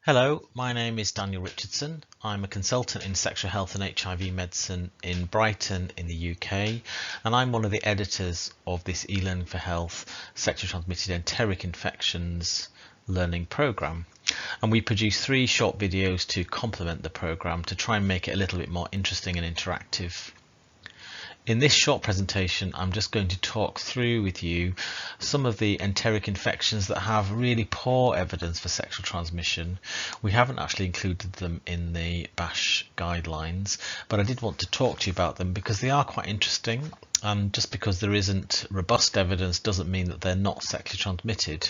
Hello, my name is Daniel Richardson. I'm a consultant in sexual health and HIV medicine in Brighton in the UK, and I'm one of the editors of this e-learning for health sexually transmitted enteric infections learning program. And we produce 3 short videos to complement the program to try and make it a little bit more interesting and interactive. In this short presentation, I'm just going to talk through with you some of the enteric infections that have really poor evidence for sexual transmission. We haven't actually included them in the BASH guidelines, but I did want to talk to you about them because they are quite interesting, and just because there isn't robust evidence doesn't mean that they're not sexually transmitted.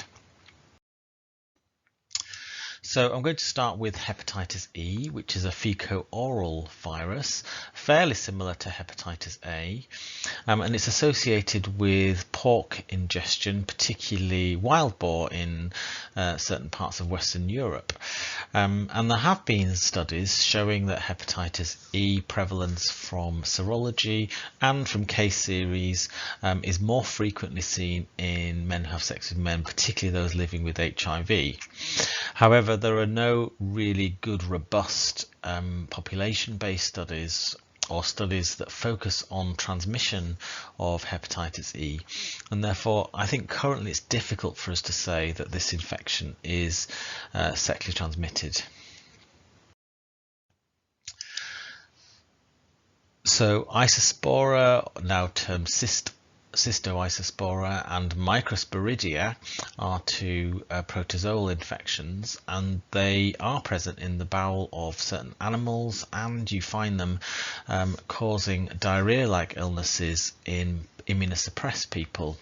So I'm going to start with hepatitis E, which is a fecal-oral virus, fairly similar to hepatitis A, and it's associated with pork ingestion, particularly wild boar in certain parts of Western Europe. And there have been studies showing that hepatitis E prevalence from serology and from case series is more frequently seen in men who have sex with men, particularly those living with HIV. However, there are no really good, robust population-based studies or studies that focus on transmission of hepatitis E, and therefore I think currently it's difficult for us to say that this infection is sexually transmitted. So Isospora, now termed Cystoisospora, and Microsporidia are 2 protozoal infections, and they are present in the bowel of certain animals, and you find them causing diarrhea-like illnesses in immunosuppressed people.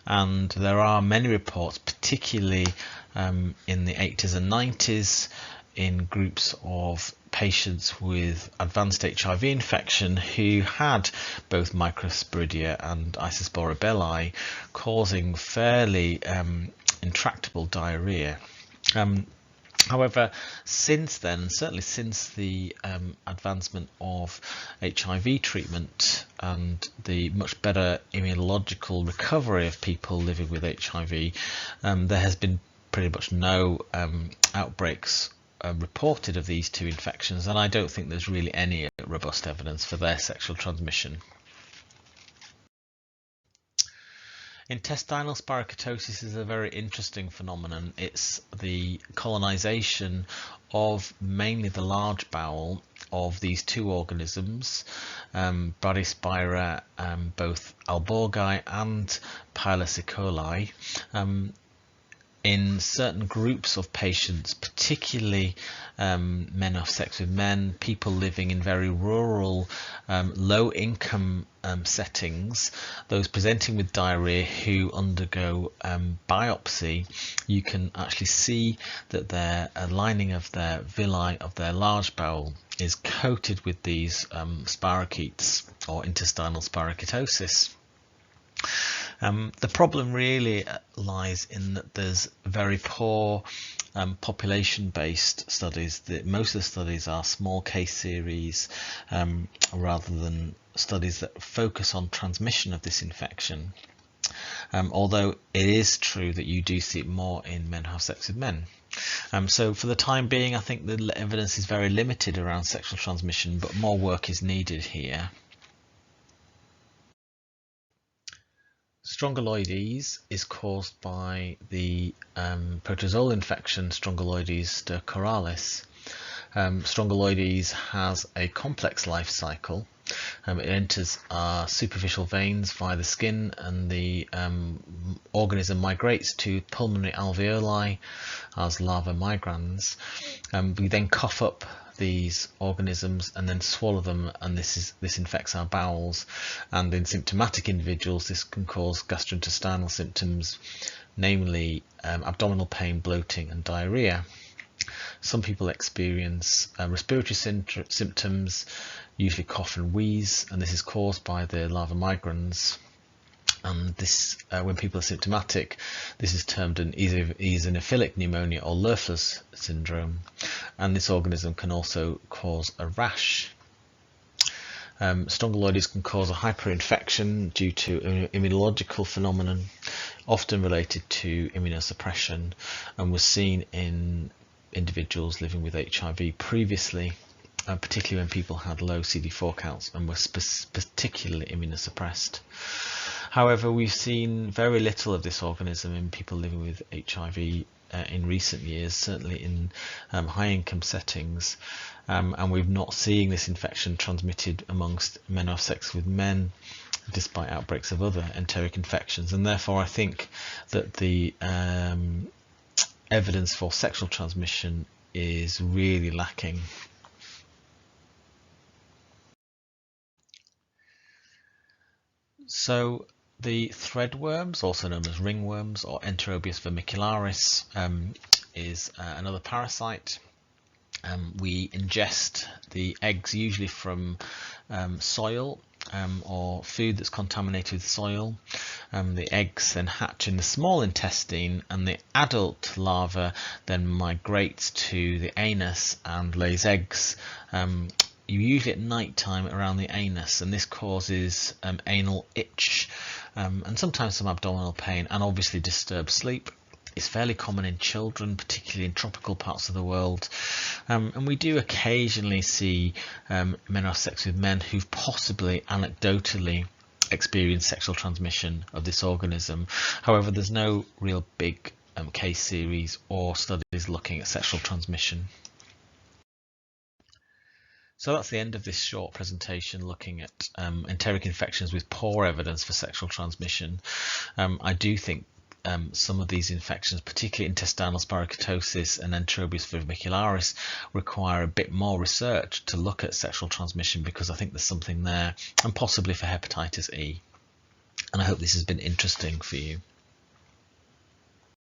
And there are many reports, particularly in the 80s and 90s, in groups of patients with advanced HIV infection who had both Microsporidia and Isospora belli, causing fairly intractable diarrhea. However, since then, certainly since the advancement of HIV treatment and the much better immunological recovery of people living with HIV, there has been pretty much no outbreaks reported of these 2 infections, and I don't think there's really any robust evidence for their sexual transmission. Intestinal spirochetosis is a very interesting phenomenon. It's the colonization of mainly the large bowel of these 2 organisms, Bradyspira, both alborgi and Pilus E. coli, in certain groups of patients, particularly men who have sex with men, people living in very rural, low-income settings, those presenting with diarrhea who undergo biopsy, you can actually see that their lining of their villi of their large bowel is coated with these spirochetes, or intestinal spirochetosis. The problem really lies in that there's very poor population-based studies. Most of the studies are small case series rather than studies that focus on transmission of this infection. Although it is true that you do see it more in men who have sex with men. So for the time being, I think the evidence is very limited around sexual transmission, but more work is needed here. Strongyloides is caused by the protozoal infection Strongyloides stercoralis. Strongyloides has a complex life cycle. It enters superficial veins via the skin, and the organism migrates to pulmonary alveoli as larva migrans. We then cough up these organisms and then swallow them, and this infects our bowels, and in symptomatic individuals this can cause gastrointestinal symptoms, namely abdominal pain, bloating and diarrhea. Some people experience respiratory symptoms, usually cough and wheeze, and this is caused by the larva migrans. And this, when people are symptomatic, this is termed an eosinophilic pneumonia or Löffler's syndrome, and this organism can also cause a rash. Strongyloides can cause a hyperinfection due to an immunological phenomenon, often related to immunosuppression, and was seen in individuals living with HIV previously, particularly when people had low CD4 counts and were particularly immunosuppressed. However, we've seen very little of this organism in people living with HIV in recent years, certainly in high-income settings, and we're not seeing this infection transmitted amongst men of sex with men, despite outbreaks of other enteric infections. And therefore I think that the evidence for sexual transmission is really lacking. So the threadworms, also known as ringworms or Enterobius vermicularis, is another parasite. We ingest the eggs usually from soil or food that's contaminated with soil. The eggs then hatch in the small intestine, and the adult larva then migrates to the anus and lays eggs, usually at night time around the anus, and this causes anal itch and sometimes some abdominal pain, and obviously disturbed sleep. It's fairly common in children, particularly in tropical parts of the world, and we do occasionally see men of sex with men who've possibly anecdotally experienced sexual transmission of this organism. However, there's no real big case series or studies looking at sexual transmission. So that's the end of this short presentation looking at enteric infections with poor evidence for sexual transmission. I do think some of these infections, particularly intestinal spirochetosis and Enterobius vermicularis, require a bit more research to look at sexual transmission, because I think there's something there, and possibly for hepatitis E. And I hope this has been interesting for you.